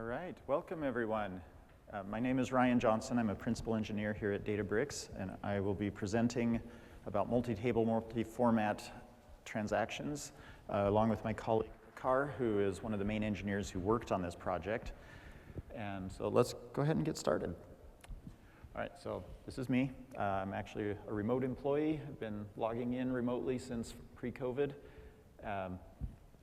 All right, welcome everyone. My name is Ryan Johnson. I'm a principal engineer here at Databricks, and I will be presenting about multi-table, multi-format transactions, along with my colleague Prakhar, who is one of the main engineers who worked on this project. And so let's go ahead and get started. All right, so this is me. I'm actually a remote employee. I've been logging in remotely since pre-COVID.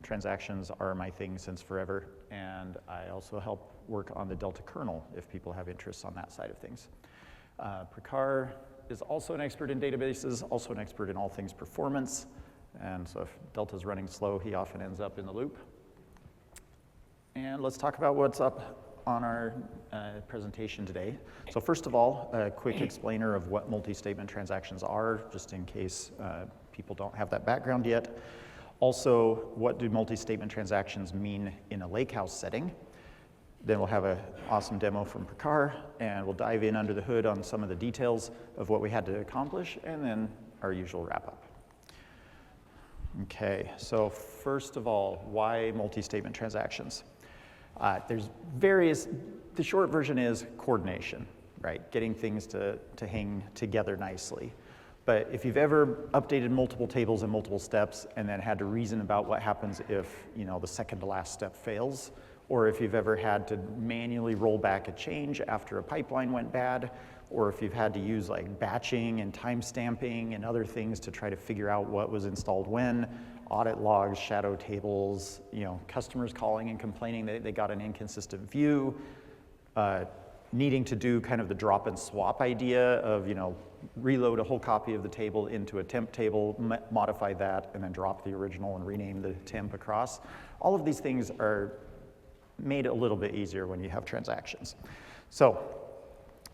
Transactions are my thing since forever, and I also help work on the Delta kernel if people have interests on that side of things. Prakhar is also an expert in databases, also an expert in all things performance, and so if Delta's running slow, he often ends up in the loop. And let's talk about what's up on our presentation today. So first of all, a quick explainer of what multi-statement transactions are, just in case people don't have that background yet. Also, what do multi-statement transactions mean in a lakehouse setting? Then we'll have an awesome demo from Prakhar, and we'll dive in under the hood on some of the details of what we had to accomplish, and then our usual wrap-up. Okay, so first of all, why multi-statement transactions? There's various, the short version is coordination, right? Getting things to hang together nicely. But if you've ever updated multiple tables in multiple steps and then had to reason about what happens if, the second to last step fails, or if you've ever had to manually roll back a change after a pipeline went bad, or if you've had to use like batching and time stamping and other things to try to figure out what was installed when, audit logs, shadow tables, customers calling and complaining that they got an inconsistent view, needing to do kind of the drop and swap idea of, reload a whole copy of the table into a temp table, modify that, and then drop the original and rename the temp across. All of these things are made a little bit easier when you have transactions. So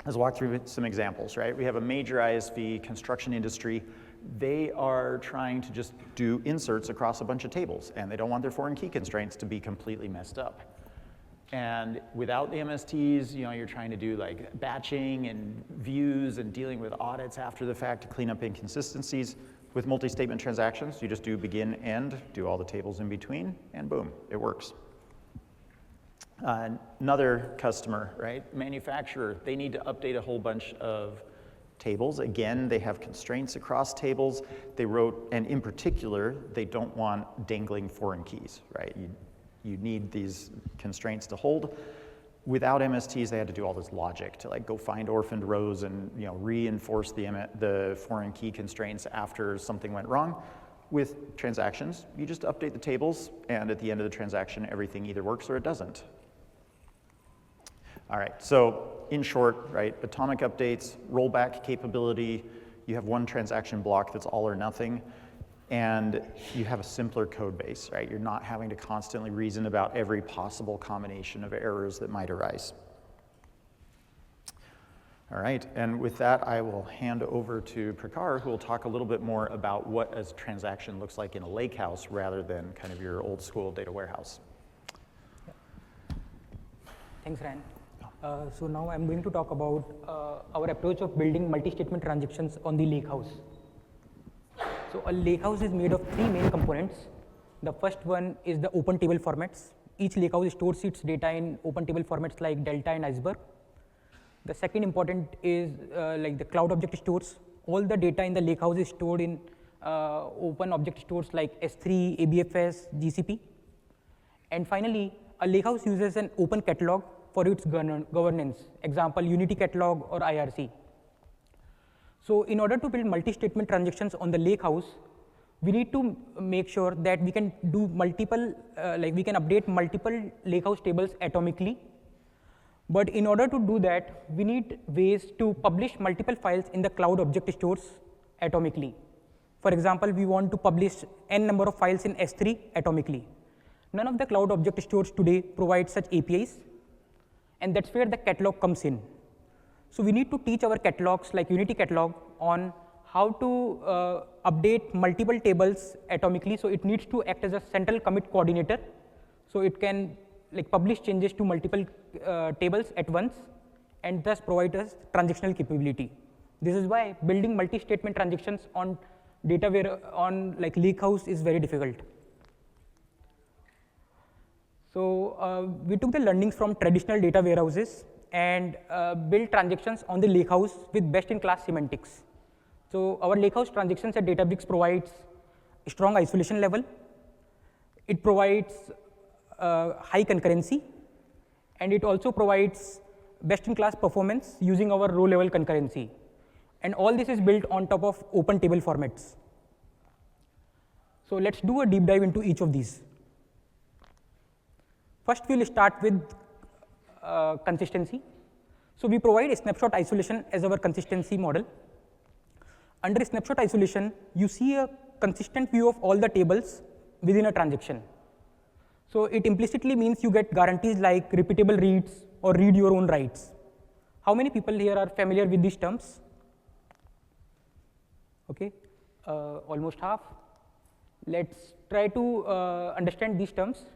let's walk through some examples, right? We have a major ISV, construction industry. They are trying to just do inserts across a bunch of tables, and they don't want their foreign key constraints to be completely messed up. And without the MSTs, you're trying to do like batching and views and dealing with audits after the fact to clean up inconsistencies. With multi-statement transactions, you just do begin, end, do all the tables in between, and boom, it works. Another customer, right? Manufacturer, they need to update a whole bunch of tables. Again, they have constraints across tables. They wrote, and in particular, they don't want dangling foreign keys, right? You need these constraints to hold. Without MSTs, they had to do all this logic to like go find orphaned rows and reinforce the foreign key constraints after something went wrong. With transactions, you just update the tables, and at the end of the transaction, everything either works or it doesn't. All right, so in short, right, atomic updates, rollback capability, you have one transaction block that's all or nothing, and you have a simpler code base, right? You're not having to constantly reason about every possible combination of errors that might arise. All right, and with that, I will hand over to Prakhar, who will talk a little bit more about what a transaction looks like in a lakehouse rather than kind of your old school data warehouse. Thanks, Ryan. So now I'm going to talk about our approach of building multi-statement transactions on the lakehouse. So a lakehouse is made of three main components. The first one is the open table formats. Each lakehouse stores its data in open table formats like Delta and Iceberg. The second important is like the cloud object stores. All the data in the lakehouse is stored in open object stores like S3, ABFS, GCP. And finally, a lakehouse uses an open catalog for its governance, example, Unity catalog or IRC. So in order to build multi-statement transactions on the lakehouse, we need to make sure that we can do multiple, we can update multiple lakehouse tables atomically. But in order to do that, we need ways to publish multiple files in the cloud object stores atomically. For example, we want to publish n number of files in S3 atomically. None of the cloud object stores today provide such APIs, and that's where the catalog comes in. So we need to teach our catalogs like Unity catalog on how to update multiple tables atomically. So it needs to act as a central commit coordinator. So it can publish changes to multiple tables at once and thus provide us transactional capability. This is why building multi-statement transactions on data on lakehouse is very difficult. So we took the learnings from traditional data warehouses and built transactions on the lakehouse with best-in-class semantics. So our lakehouse transactions at Databricks provides a strong isolation level. It provides high concurrency, and it also provides best-in-class performance using our row-level concurrency. And all this is built on top of open table formats. So let's do a deep dive into each of these. First, we'll start with consistency. So we provide a snapshot isolation as our consistency model. Under snapshot isolation, you see a consistent view of all the tables within a transaction. So it implicitly means you get guarantees like repeatable reads or read your own writes. How many people here are familiar with these terms? Okay, almost half. Let's try to understand these terms.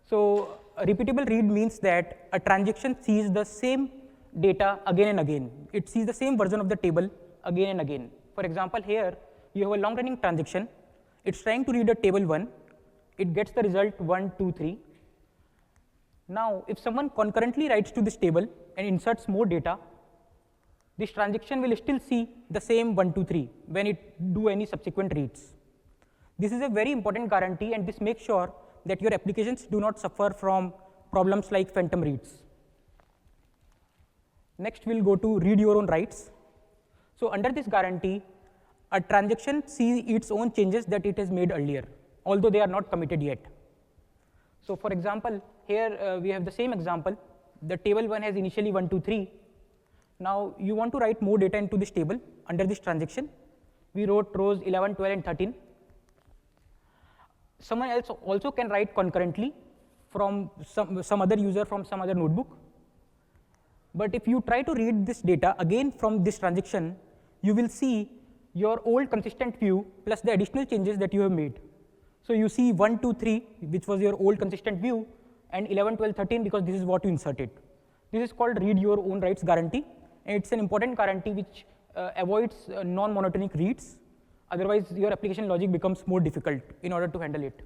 So a repeatable read means that a transaction sees the same data again and again. It sees the same version of the table again and again. For example, here you have a long running transaction. It's trying to read a table 1. It gets the result 1, 2, 3. Now, if someone concurrently writes to this table and inserts more data, this transaction will still see the same 1, 2, 3 when it do any subsequent reads. This is a very important guarantee, and this makes sure that your applications do not suffer from problems like phantom reads. Next, we'll go to read your own writes. So under this guarantee, a transaction sees its own changes that it has made earlier, although they are not committed yet. So for example, here we have the same example. The table 1 has initially 1, 2, 3. Now you want to write more data into this table under this transaction. We wrote rows 11, 12, and 13. Someone else also can write concurrently from some other user from some other notebook. But if you try to read this data again from this transaction, you will see your old consistent view plus the additional changes that you have made. So you see 1, 2, 3, which was your old consistent view, and 11, 12, 13 because this is what you inserted. This is called read your own writes guarantee, and it's an important guarantee which avoids non-monotonic reads. Otherwise, your application logic becomes more difficult in order to handle it.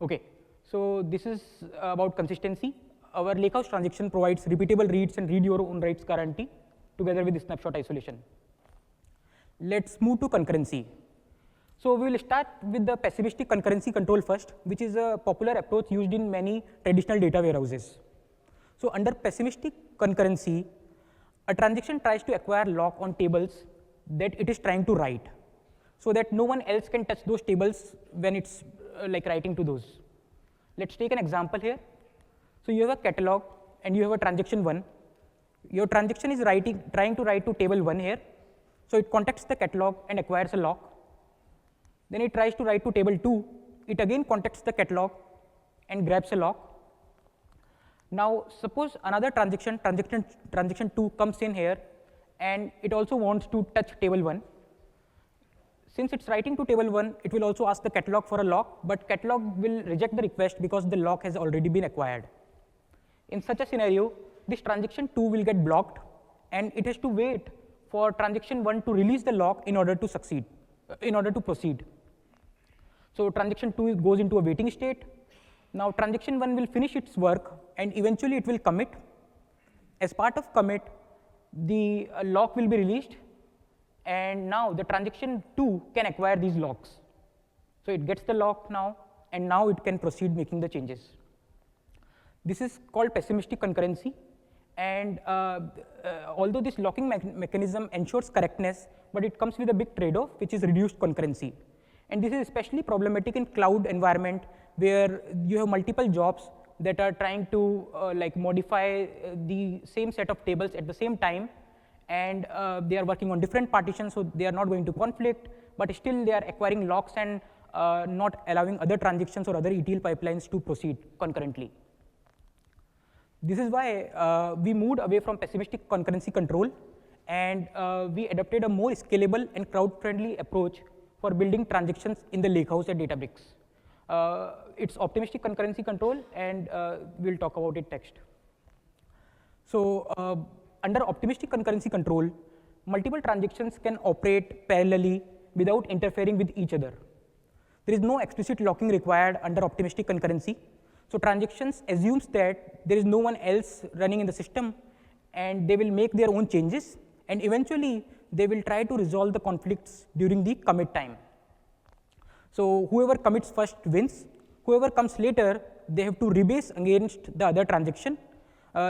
Okay, so this is about consistency. Our lakehouse transaction provides repeatable reads and read your own writes guarantee together with the snapshot isolation. Let's move to concurrency. So we will start with the pessimistic concurrency control first, which is a popular approach used in many traditional data warehouses. So under pessimistic concurrency, a transaction tries to acquire lock on tables that it is trying to write, so that no one else can touch those tables when it's like writing to those. Let's take an example here. So you have a catalog and you have a transaction 1. Your transaction is trying to write to table 1 here. So it contacts the catalog and acquires a lock. Then it tries to write to table 2. It again contacts the catalog and grabs a lock. Now suppose another transaction 2 comes in here, and it also wants to touch table 1. Since it's writing to table 1, it will also ask the catalog for a lock, but catalog will reject the request because the lock has already been acquired. In such a scenario, this transaction 2 will get blocked, and it has to wait for transaction 1 to release the lock in order to proceed. So transaction 2 goes into a waiting state. Now transaction 1 will finish its work, and eventually it will commit. As part of commit, the lock will be released, and now the transaction 2 can acquire these locks. So it gets the lock now, and now it can proceed making the changes. This is called pessimistic concurrency, and although this locking mechanism ensures correctness, but it comes with a big trade-off, which is reduced concurrency. And this is especially problematic in cloud environment where you have multiple jobs that are trying to like modify the same set of tables at the same time, and they are working on different partitions, so they are not going to conflict, but still they are acquiring locks and not allowing other transactions or other ETL pipelines to proceed concurrently. This is why we moved away from pessimistic concurrency control, and we adopted a more scalable and crowd-friendly approach for building transactions in the lakehouse at Databricks. It's optimistic concurrency control, and we'll talk about it next. So under optimistic concurrency control, multiple transactions can operate parallelly without interfering with each other. There is no explicit locking required under optimistic concurrency, So transactions assumes that there is no one else running in the system, and they will make their own changes, and eventually they will try to resolve the conflicts during the commit time. So whoever commits first wins. Whoever comes later, they have to rebase against the other transaction.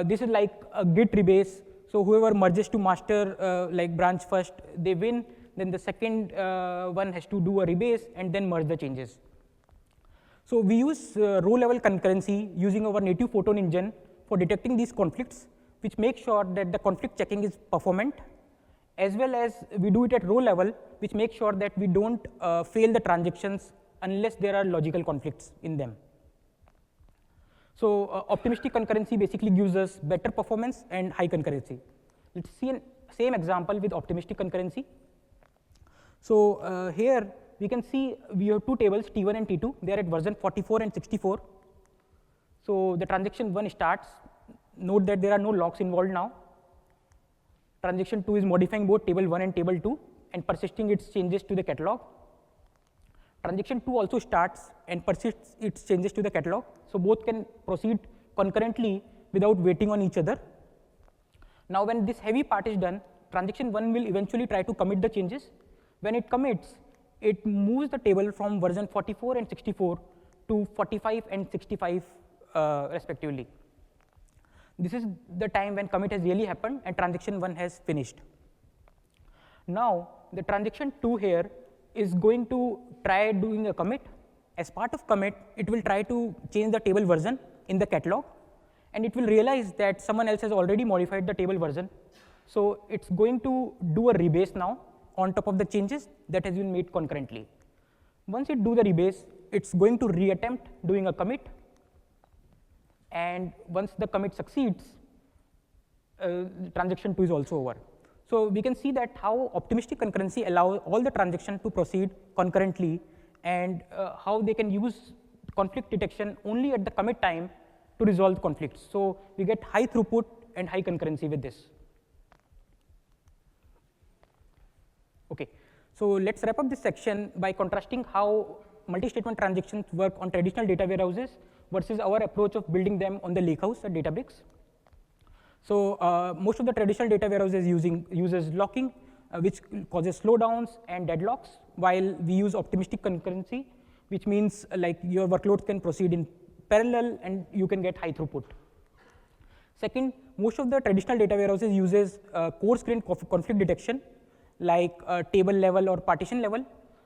This is like a git rebase. So whoever merges to master like branch first, they win. Then the second one has to do a rebase and then merge the changes. So we use row level concurrency using our native Photon engine for detecting these conflicts, which makes sure that the conflict checking is performant, as well as we do it at row level, which makes sure that we don't fail the transactions unless there are logical conflicts in them. So optimistic concurrency basically gives us better performance and high concurrency. Let's see the same example with optimistic concurrency. So here we can see we have two tables, T1 and T2. They are at version 44 and 64. So the transaction 1 starts. Note that there are no locks involved now. Transaction 2 is modifying both table 1 and table 2 and persisting its changes to the catalog. Transaction 2 also starts and persists its changes to the catalog. So both can proceed concurrently without waiting on each other. Now when this heavy part is done, transaction 1 will eventually try to commit the changes. When it commits, it moves the table from version 44 and 64 to 45 and 65 respectively. This is the time when commit has really happened and transaction 1 has finished. Now the transaction 2 here is going to try doing a commit. As part of commit, it will try to change the table version in the catalog, and it will realize that someone else has already modified the table version. So it's going to do a rebase now on top of the changes that has been made concurrently. Once it do the rebase, it's going to reattempt doing a commit, and once the commit succeeds, transaction 2 is also over. So we can see that how optimistic concurrency allows all the transactions to proceed concurrently, and how they can use conflict detection only at the commit time to resolve conflicts. So we get high throughput and high concurrency with this. Okay, so let's wrap up this section by contrasting how multi-statement transactions work on traditional data warehouses versus our approach of building them on the lakehouse at Databricks. So most of the traditional data warehouses uses locking, which causes slowdowns and deadlocks, while we use optimistic concurrency, which means like your workloads can proceed in parallel and you can get high throughput. Second, most of the traditional data warehouses uses coarse-grained conflict detection, like table level or partition level.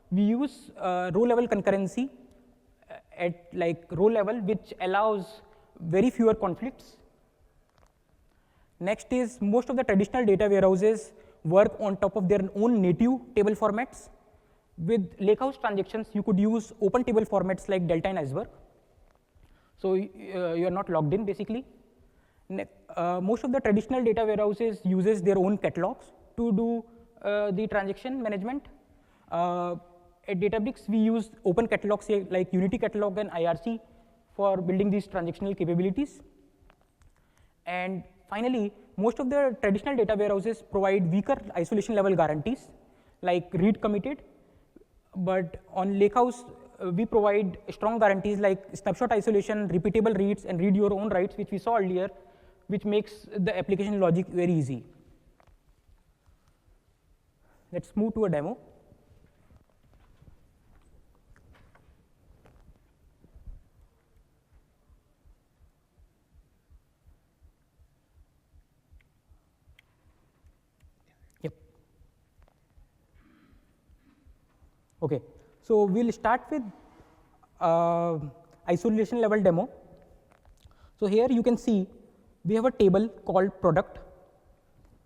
We use row level concurrency at like row level, which allows very fewer conflicts. Next is most of the traditional data warehouses work on top of their own native table formats. With lakehouse transactions, you could use open table formats like Delta and Iceberg. So you are not logged in basically. Most of the traditional data warehouses uses their own catalogs to do the transaction management. At Databricks, we use open catalogs like Unity Catalog and IRC for building these transactional capabilities. And finally, most of the traditional data warehouses provide weaker isolation level guarantees, like read committed. But on lakehouse, we provide strong guarantees like snapshot isolation, repeatable reads, and read your own writes, which we saw earlier, which makes the application logic very easy. Let's move to a demo. Yep. Okay, so we'll start with isolation level demo. So here you can see we have a table called product,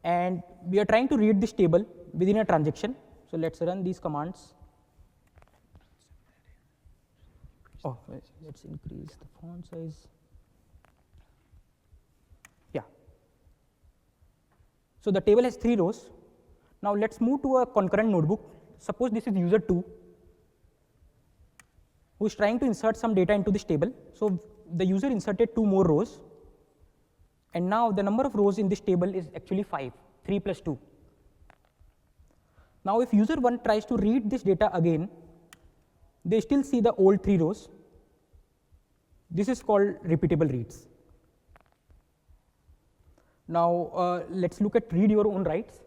and we are trying to read this table within a transaction. So let's run these commands. Oh, let's increase the font size. Yeah. So the table has 3 rows. Now let's move to a concurrent notebook. Suppose this is user 2 who is trying to insert some data into this table. So the user inserted 2 more rows, and now the number of rows in this table is actually 5, 3 plus 2. Now if user 1 tries to read this data again, they still see the old 3 rows. This is called repeatable reads. Now let's look at read your own writes.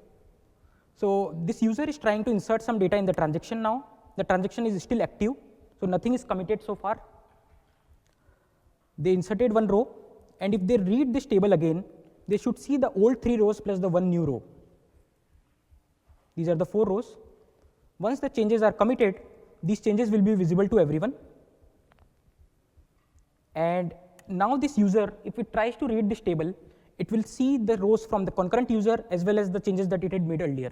So this user is trying to insert some data in the transaction now. The transaction is still active, so nothing is committed so far. They inserted one row, and if they read this table again, they should see the old 3 rows plus the 1 new row. These are the 4 rows. Once the changes are committed, these changes will be visible to everyone. And now this user, if it tries to read this table, it will see the rows from the concurrent user as well as the changes that it had made earlier,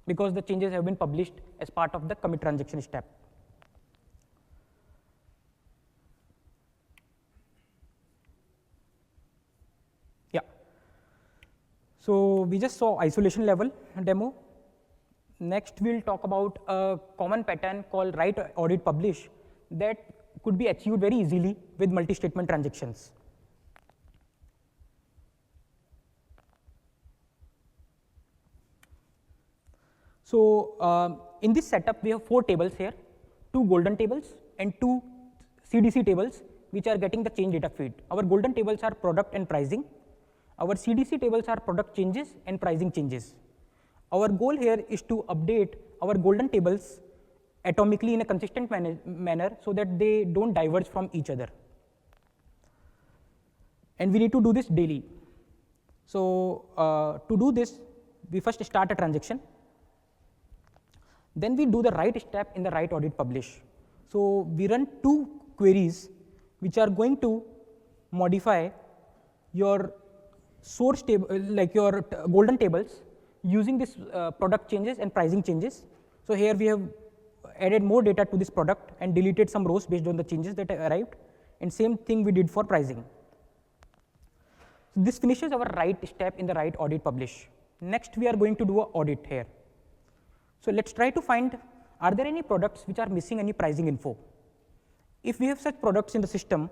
because the changes have been published as part of the commit transaction step. Yeah. So we just saw isolation level demo. Next, we'll talk about a common pattern called write, audit, publish that could be achieved very easily with multi-statement transactions. So in this setup, we have 4 tables here, 2 golden tables and 2 CDC tables, which are getting the change data feed. Our golden tables are product and pricing. Our CDC tables are product changes and pricing changes. Our goal here is to update our golden tables atomically in a consistent manner so that they don't diverge from each other. And we need to do this daily. So to do this, we first start a transaction. Then we do the write step in the write, audit, publish. So we run 2 queries which are going to modify your source table, like your golden tables, using this product changes and pricing changes. So here we have added more data to this product and deleted some rows based on the changes that arrived, and same thing we did for pricing. So this finishes our write step in the write, audit, publish. Next we are going to do an audit here. So let's try to find, are there any products which are missing any pricing info? If we have such products in the system,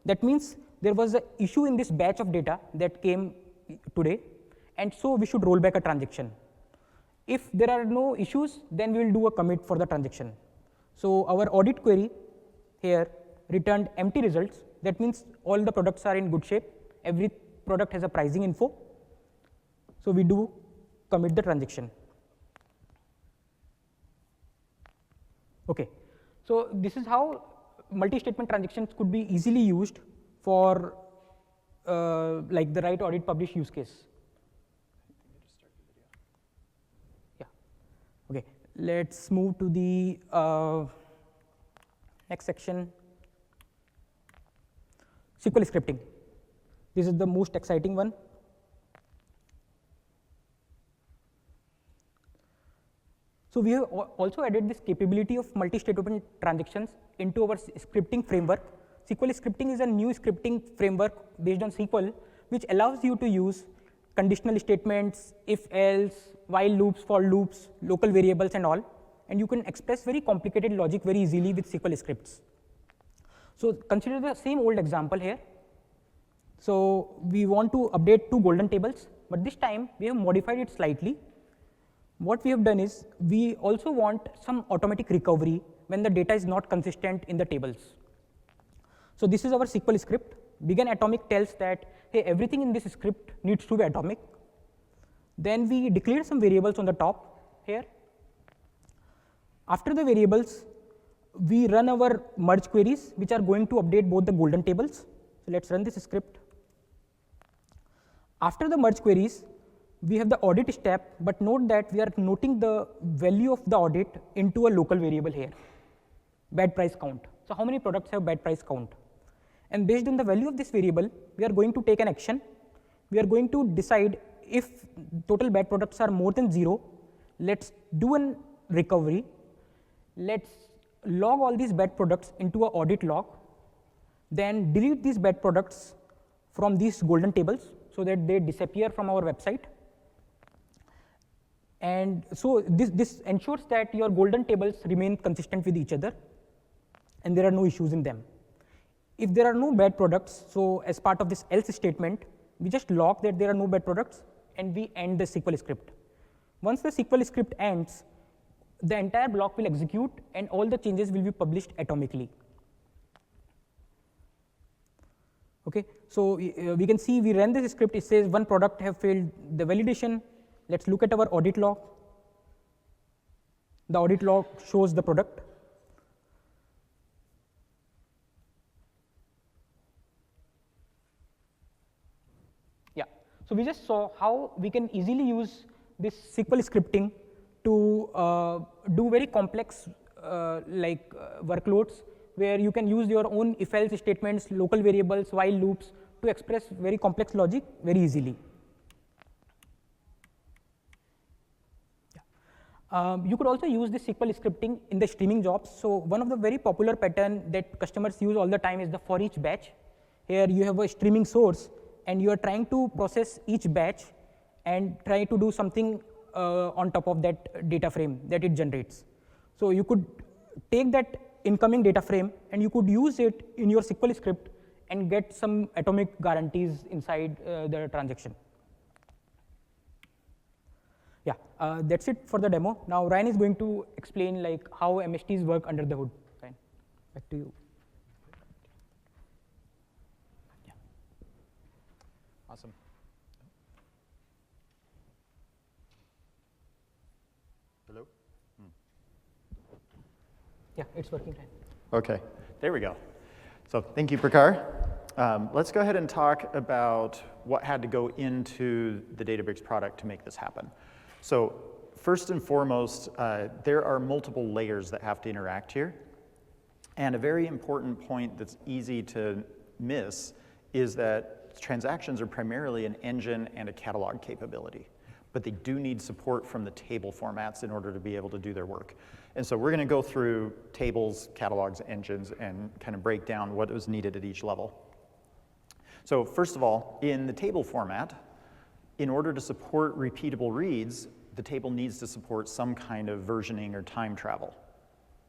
that means there was an issue in this batch of data that came today, and so we should roll back a transaction. If there are no issues, then we will do a commit for the transaction. So our audit query here returned empty results. That means all the products are in good shape. Every product has a pricing info. So we do commit the transaction. Okay, so this is how multi-statement transactions could be easily used for like the write, audit, publish use case. Yeah. Okay, let's move to the next section. SQL scripting. This is the most exciting one. So we have also added this capability of multi-statement transactions into our scripting framework. SQL scripting is a new scripting framework based on SQL, which allows you to use conditional statements, if else, while loops, for loops, local variables and all, and you can express very complicated logic very easily with SQL scripts. So consider the same old example here. So we want to update 2 golden tables, but this time we have modified it slightly. What we have done is, we also want some automatic recovery when the data is not consistent in the tables. So this is our SQL script. Begin atomic tells that, hey, everything in this script needs to be atomic. Then we declare some variables on the top here. After the variables, we run our merge queries, which are going to update both the golden tables. So let's run this script. After the merge queries, we have the audit step, but note that we are noting the value of the audit into a local variable here, bad price count. So how many products have bad price count? And based on the value of this variable, we are going to take an action. We are going to decide if total bad products are more than 0, let's do a recovery. Let's log all these bad products into an audit log, then delete these bad products from these golden tables so that they disappear from our website. And so this ensures that your golden tables remain consistent with each other and there are no issues in them. If there are no bad products, so as part of this else statement, we just log that there are no bad products and we end the SQL script. Once the SQL script ends, the entire block will execute and all the changes will be published atomically. Okay, so we can see we ran this script. It says one product have failed the validation. Let's look at our audit log. The audit log shows the product. Yeah, so we just saw how we can easily use this SQL scripting to do very complex workloads where you can use your own if-else statements, local variables, while loops to express very complex logic very easily. You could also use this SQL scripting in the streaming jobs. So one of the very popular pattern that customers use all the time is the for each batch. Here you have a streaming source and you are trying to process each batch and try to do something on top of that data frame that it generates. So you could take that incoming data frame and you could use it in your SQL script and get some atomic guarantees inside the transaction. Yeah, that's it for the demo. Now Ryan is going to explain like how MSTs work under the hood. Ryan, back to you. Yeah. Awesome. Hello? Yeah, it's working, Ryan. Okay, there we go. So thank you, Prakhar. Let's go ahead and talk about what had to go into the Databricks product to make this happen. So first and foremost, there are multiple layers that have to interact here. And a very important point that's easy to miss is that transactions are primarily an engine and a catalog capability, but they do need support from the table formats in order to be able to do their work. And so we're going to go through tables, catalogs, engines, and kind of break down what was needed at each level. So first of all, in the table format, in order to support repeatable reads, the table needs to support some kind of versioning or time travel,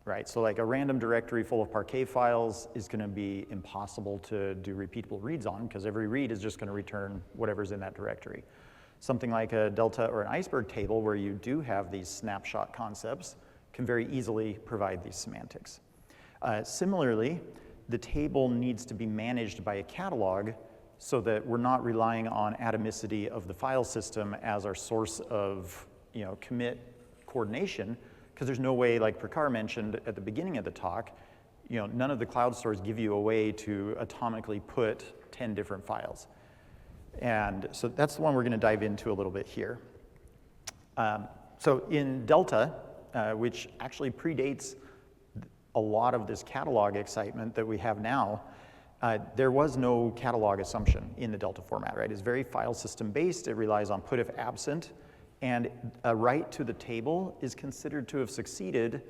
right? So like a random directory full of Parquet files is going to be impossible to do repeatable reads on because every read is just going to return whatever's in that directory. Something like a Delta or an Iceberg table where you do have these snapshot concepts can very easily provide these semantics. Similarly, the table needs to be managed by a catalog so that we're not relying on atomicity of the file system as our source of commit coordination, because there's no way, like Prakhar mentioned at the beginning of the talk, none of the cloud stores give you a way to atomically put 10 different files. And so that's the one we're going to dive into a little bit here. So in Delta, which actually predates a lot of this catalog excitement that we have now, there was no catalog assumption in the Delta format, right? It's very file system based. It relies on put if absent. And a write to the table is considered to have succeeded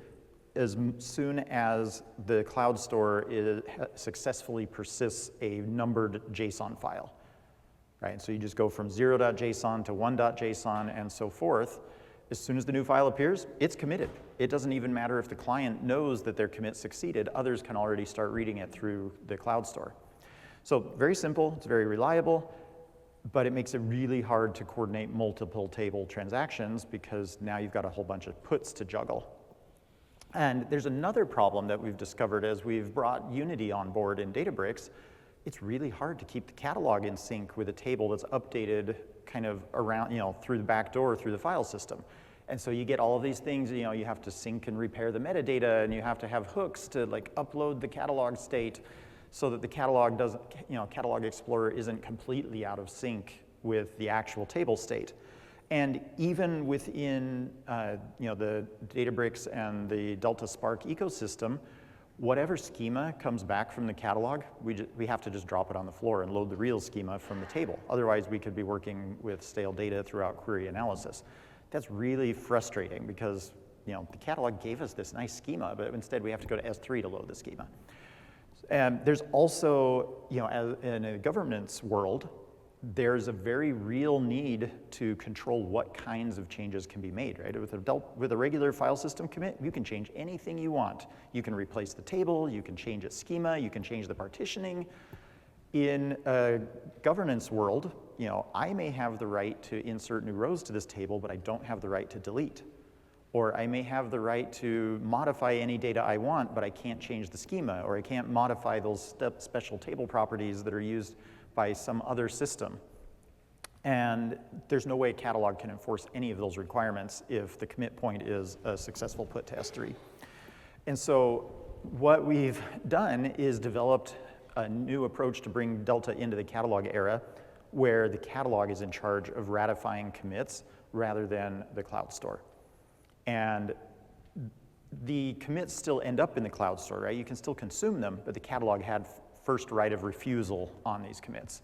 as soon as the cloud store successfully persists a numbered JSON file, right? So you just go from 0.json to 1.json and so forth. As soon as the new file appears, it's committed. It doesn't even matter if the client knows that their commit succeeded. Others can already start reading it through the cloud store. So very simple, it's very reliable, but it makes it really hard to coordinate multiple table transactions because now you've got a whole bunch of puts to juggle. And there's another problem that we've discovered as we've brought Unity on board in Databricks. It's really hard to keep the catalog in sync with a table that's updated kind of around, through the back door, through the file system. And so you get all of these things, you have to sync and repair the metadata, and you have to have hooks to like upload the catalog state so that the catalog doesn't, Catalog Explorer isn't completely out of sync with the actual table state. And even within, the Databricks and the Delta Spark ecosystem, whatever schema comes back from the catalog, we have to just drop it on the floor and load the real schema from the table. Otherwise, we could be working with stale data throughout query analysis. That's really frustrating because the catalog gave us this nice schema, but instead we have to go to S3 to load the schema. And there's also, in a governance world, there's a very real need to control what kinds of changes can be made, right? With a regular file system commit, you can change anything you want. You can replace the table, you can change its schema, you can change the partitioning. In a governance world, I may have the right to insert new rows to this table, but I don't have the right to delete. Or I may have the right to modify any data I want, but I can't change the schema, or I can't modify those special table properties that are used by some other system. And there's no way a catalog can enforce any of those requirements if the commit point is a successful put to S3. And so what we've done is developed a new approach to bring Delta into the catalog era, where the catalog is in charge of ratifying commits rather than the cloud store. And the commits still end up in the cloud store, right? You can still consume them, but the catalog had first right of refusal on these commits.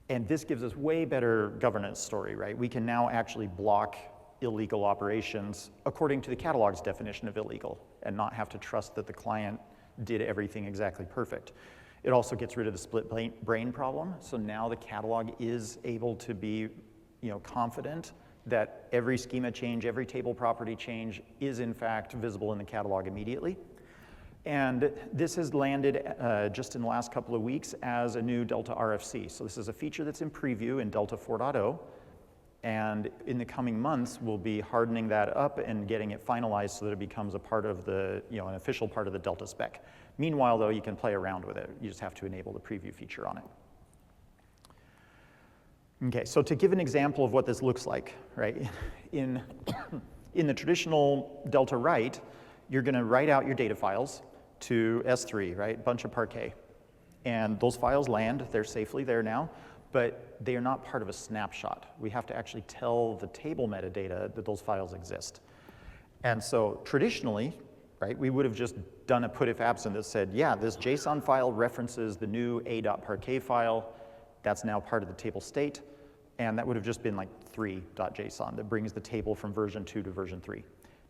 And this gives us way better governance story, right? We can now actually block illegal operations according to the catalog's definition of illegal and not have to trust that the client did everything exactly perfect. It also gets rid of the split brain problem. So now the catalog is able to be, confident that every schema change, every table property change is in fact visible in the catalog immediately. And this has landed just in the last couple of weeks as a new Delta RFC. So this is a feature that's in preview in Delta 4.0. And in the coming months, we'll be hardening that up and getting it finalized so that it becomes a part of the, an official part of the Delta spec. Meanwhile, though, you can play around with it. You just have to enable the preview feature on it. Okay, so to give an example of what this looks like, right? In the traditional Delta write, you're going to write out your data files to S3, right? Bunch of Parquet. And those files land, they're safely there now, but they are not part of a snapshot. We have to actually tell the table metadata that those files exist. And so traditionally, right, we would have just done a put if absent that said, yeah, this JSON file references the new a.parquet file. That's now part of the table state. And that would have just been like 3.json that brings the table from version 2 to version 3.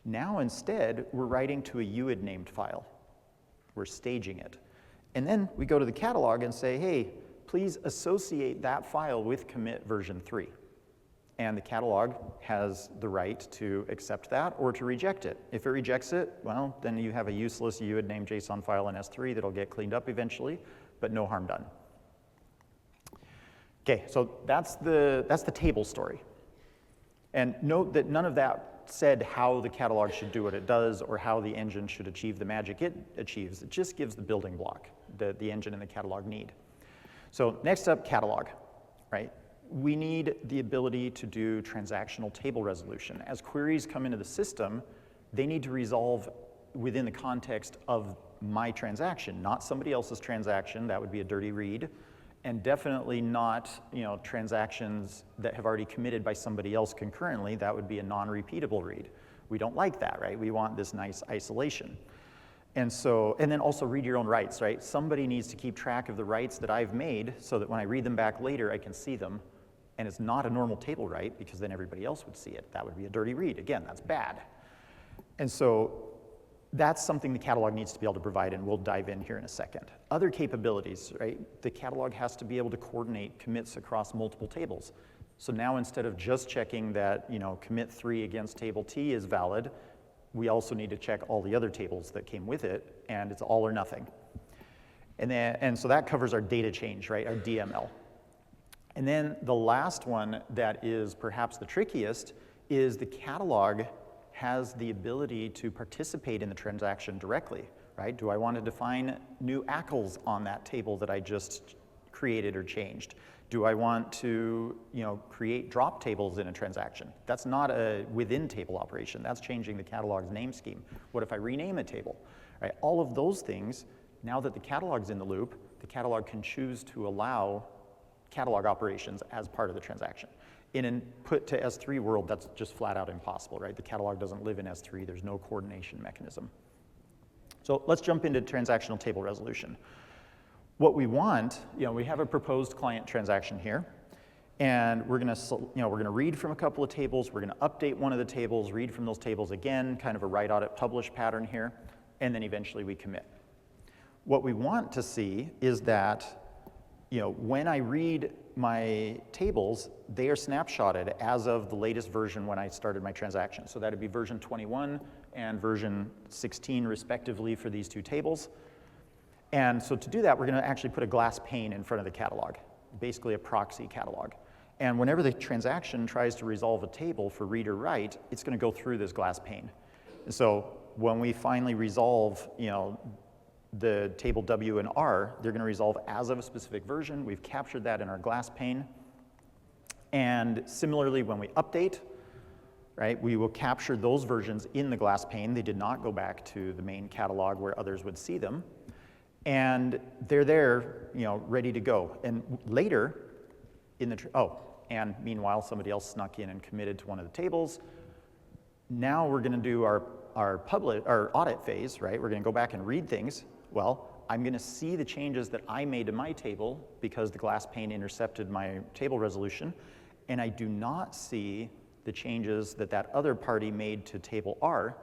Now instead, we're writing to a UID named file. We're staging it. And then we go to the catalog and say, hey, please associate that file with commit version 3. And the catalog has the right to accept that or to reject it. If it rejects it, well, then you have a useless UID named JSON file in S3 that'll get cleaned up eventually, but no harm done. Okay, so that's the table story. And note that none of that said how the catalog should do what it does or how the engine should achieve the magic it achieves. It just gives the building block that the engine and the catalog need. So next up, catalog, right? We need the ability to do transactional table resolution. As queries come into the system, they need to resolve within the context of my transaction, not somebody else's transaction. That would be a dirty read. And definitely not, transactions that have already committed by somebody else concurrently. That would be a non-repeatable read. We don't like that, right? We want this nice isolation. And then also read your own writes, right? Somebody needs to keep track of the writes that I've made so that when I read them back later, I can see them. And it's not a normal table write because then everybody else would see it. That would be a dirty read. Again, that's bad. And so that's something the catalog needs to be able to provide, and we'll dive in here in a second. Other capabilities, right? The catalog has to be able to coordinate commits across multiple tables. So now instead of just checking that, commit 3 against table T is valid, we also need to check all the other tables that came with it, and it's all or nothing. And so that covers our data change, right? Our DML. And then the last one that is perhaps the trickiest is the catalog has the ability to participate in the transaction directly, right? Do I want to define new ACLs on that table that I just created or changed? Do I want to, create drop tables in a transaction? That's not a within table operation. That's changing the catalog's name scheme. What if I rename a table? Right? All of those things, now that the catalog's in the loop, the catalog can choose to allow catalog operations as part of the transaction. In a put to S3 world, that's just flat out impossible, right? The catalog doesn't live in S3. There's no coordination mechanism. So let's jump into transactional table resolution. What we want, we have a proposed client transaction here, and we're gonna read from a couple of tables. We're gonna update one of the tables, read from those tables again, kind of a write audit publish pattern here, and then eventually we commit. What we want to see is that, when I read my tables, they are snapshotted as of the latest version when I started my transaction. So that'd be version 21 and version 16 respectively for these two tables. And so to do that, we're going to actually put a glass pane in front of the catalog, basically a proxy catalog. And whenever the transaction tries to resolve a table for read or write, it's going to go through this glass pane. And so when we finally resolve, the table W and R, they're going to resolve as of a specific version. We've captured that in our glass pane. And similarly, when we update, right, we will capture those versions in the glass pane. They did not go back to the main catalog where others would see them. And they're there, ready to go. And later, and meanwhile, somebody else snuck in and committed to one of the tables. Now we're going to do our audit phase, right? We're going to go back and read things. Well, I'm going to see the changes that I made to my table because the glass pane intercepted my table resolution, and I do not see the changes that that other party made to table R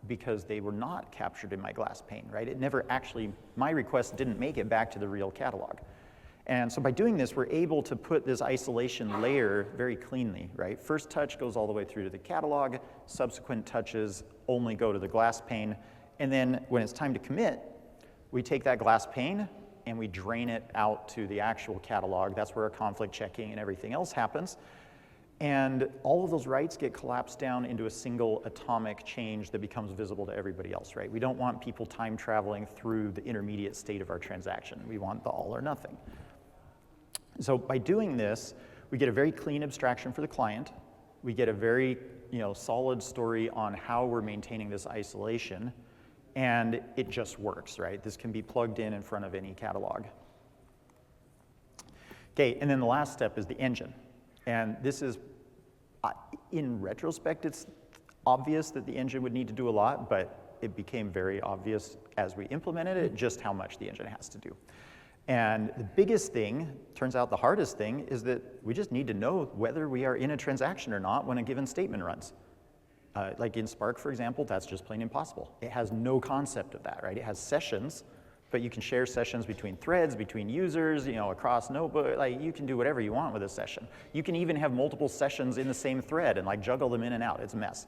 because they were not captured in my glass pane, right? It never actually, my request didn't make it back to the real catalog. And so by doing this, we're able to put this isolation layer very cleanly, right? First touch goes all the way through to the catalog, subsequent touches only go to the glass pane, and then when it's time to commit, we take that glass pane and we drain it out to the actual catalog. That's where our conflict checking and everything else happens. And all of those writes get collapsed down into a single atomic change that becomes visible to everybody else, right? We don't want people time traveling through the intermediate state of our transaction. We want the all or nothing. So by doing this, we get a very clean abstraction for the client. We get a very solid story on how we're maintaining this isolation. And it just works, right? This can be plugged in front of any catalog. Okay, and then the last step is the engine. And this is, in retrospect, it's obvious that the engine would need to do a lot, but it became very obvious as we implemented it just how much the engine has to do. And the biggest thing, turns out the hardest thing, is that we just need to know whether we are in a transaction or not when a given statement runs. Like in Spark, for example, that's just plain impossible. It has no concept of that, right? It has sessions, but you can share sessions between threads, between users, across notebook. Like you can do whatever you want with a session. You can even have multiple sessions in the same thread and like juggle them in and out. It's a mess.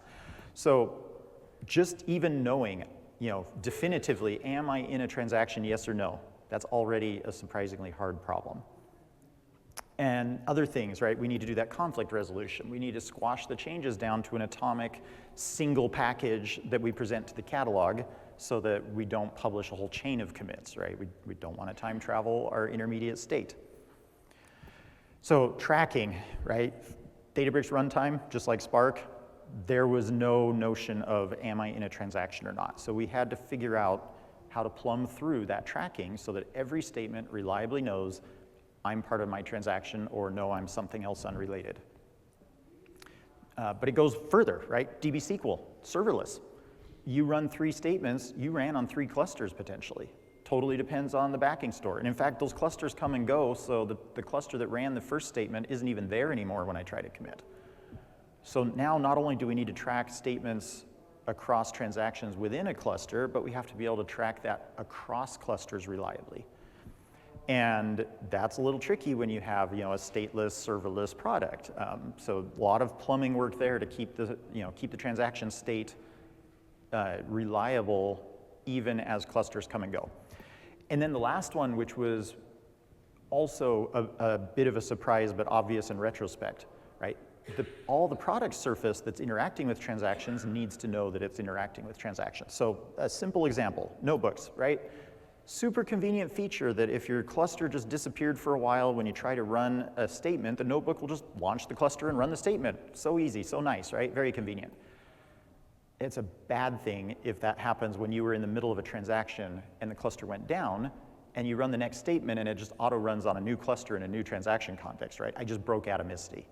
So just even knowing, definitively, am I in a transaction, yes or no? That's already a surprisingly hard problem. And other things, right? We need to do that conflict resolution. We need to squash the changes down to an atomic single package that we present to the catalog so that we don't publish a whole chain of commits, right? We don't want to time travel our intermediate state. So tracking, right? Databricks runtime, just like Spark, there was no notion of am I in a transaction or not. So we had to figure out how to plumb through that tracking so that every statement reliably knows I'm part of my transaction, or no, I'm something else unrelated. But it goes further, right? DB-SQL, serverless. You run 3 statements, you ran on 3 clusters potentially. Totally depends on the backing store. And in fact, those clusters come and go, so the cluster that ran the first statement isn't even there anymore when I try to commit. So now not only do we need to track statements across transactions within a cluster, but we have to be able to track that across clusters reliably. And that's a little tricky when you have, a stateless, serverless product. So a lot of plumbing work there to keep the transaction state reliable even as clusters come and go. And then the last one, which was also a bit of a surprise but obvious in retrospect, right? All the product surface that's interacting with transactions needs to know that it's interacting with transactions. So a simple example, notebooks, right? Super convenient feature that if your cluster just disappeared for a while, when you try to run a statement, the notebook will just launch the cluster and run the statement. So easy, so nice, right? Very convenient. It's a bad thing if that happens when you were in the middle of a transaction and the cluster went down and you run the next statement and it just auto runs on a new cluster in a new transaction context, right? I just broke out of Misty.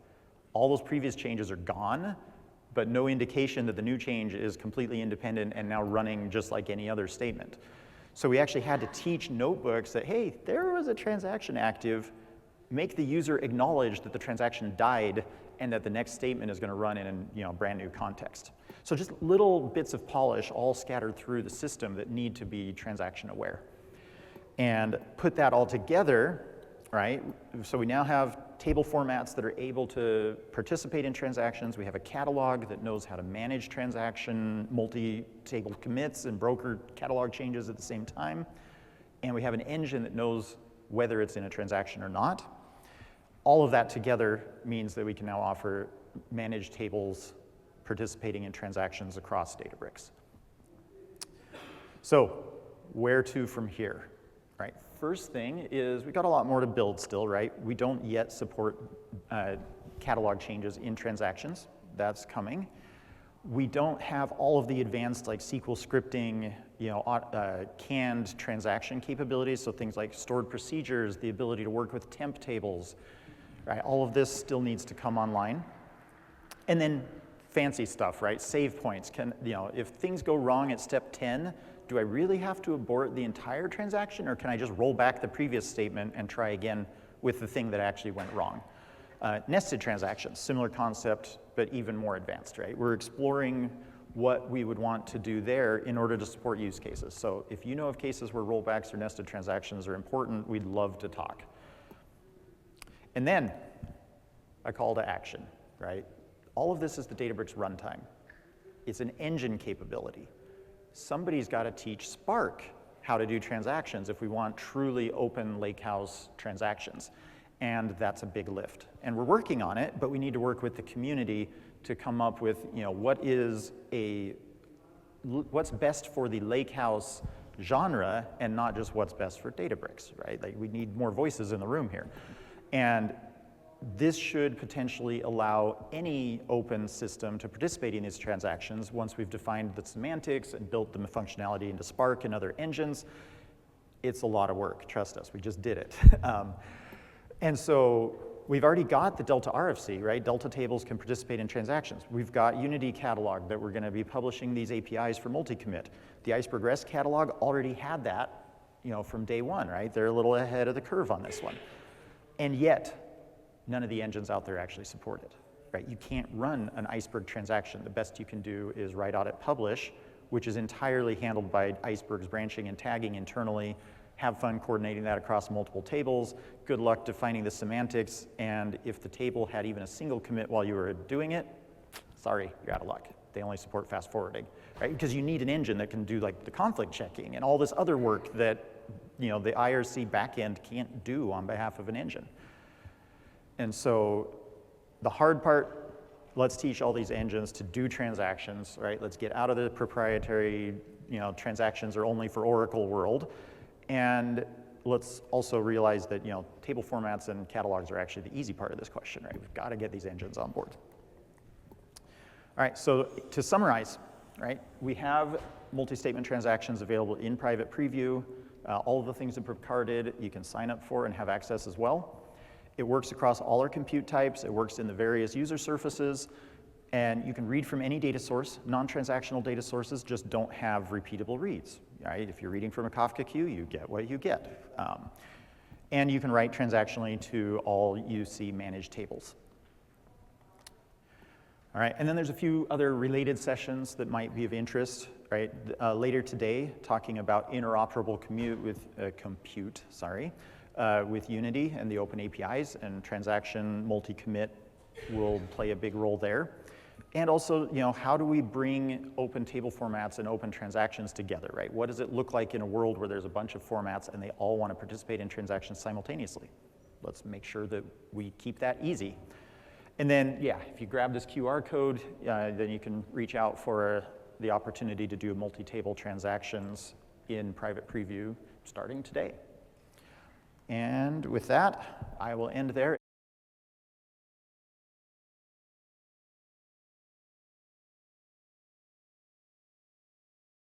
All those previous changes are gone, but no indication that the new change is completely independent and now running just like any other statement. So we actually had to teach notebooks that, hey, there was a transaction active, make the user acknowledge that the transaction died and that the next statement is going to run in a brand new context. So just little bits of polish all scattered through the system that need to be transaction aware. And put that all together, right? So we now have table formats that are able to participate in transactions. We have a catalog that knows how to manage transaction, multi-table commits and broker catalog changes at the same time. And we have an engine that knows whether it's in a transaction or not. all of that together means that we can now offer managed tables participating in transactions across Databricks. So where to from here, right? First thing is we got a lot more to build still, right? We don't yet support catalog changes in transactions. That's coming. We don't have all of the advanced like SQL scripting, canned transaction capabilities, so things like stored procedures, the ability to work with temp tables, right? All of this still needs to come online. And then fancy stuff, right? Save points. If things go wrong at step 10, do I really have to abort the entire transaction, or can I just roll back the previous statement and try again with the thing that actually went wrong? Nested transactions, similar concept, but even more advanced, right? We're exploring what we would want to do there in order to support use cases. So if you know of cases where rollbacks or nested transactions are important, we'd love to talk. And then a call to action, right? All of this is the Databricks runtime. It's an engine capability. Somebody's got to teach Spark how to do transactions if we want truly open lakehouse transactions. And that's a big lift. And we're working on it, but we need to work with the community to come up with what's best for the lakehouse genre and not just what's best for Databricks, right? Like we need more voices in the room here. And this should potentially allow any open system to participate in these transactions once we've defined the semantics and built the functionality into Spark and other engines. It's a lot of work, trust us, we just did it. And so we've already got the Delta RFC, right? Delta tables can participate in transactions. We've got Unity catalog that we're going to be publishing these APIs for multi-commit. The Iceberg REST catalog already had that, from day one, right? They're a little ahead of the curve on this one. And yet, none of the engines out there actually support it, right? You can't run an Iceberg transaction. The best you can do is write audit publish, which is entirely handled by Iceberg's branching and tagging internally. Have fun coordinating that across multiple tables. Good luck defining the semantics. And if the table had even a single commit while you were doing it, sorry, you're out of luck. They only support fast forwarding, right? Because you need an engine that can do like the conflict checking and all this other work that the IRC backend can't do on behalf of an engine. And so the hard part, let's teach all these engines to do transactions, right? Let's get out of the proprietary, transactions are only for Oracle world. And let's also realize that, table formats and catalogs are actually the easy part of this question, right? We've got to get these engines on board. All right, so to summarize, right? We have multi-statement transactions available in private preview. All of the things that Prakhar did, you can sign up for and have access as well. It works across all our compute types. It works in the various user surfaces. And you can read from any data source. Non-transactional data sources just don't have repeatable reads, right? If you're reading from a Kafka queue, you get what you get. And you can write transactionally to all UC managed tables. All right, and then there's a few other related sessions that might be of interest, right? Later today, talking about interoperable compute with Unity and the open APIs, and transaction multi-commit will play a big role there. And also, how do we bring open table formats and open transactions together, right? What does it look like in a world where there's a bunch of formats and they all want to participate in transactions simultaneously? Let's make sure that we keep that easy. And then, if you grab this QR code, then you can reach out for the opportunity to do multi-table transactions in private preview starting today. And with that, I will end there.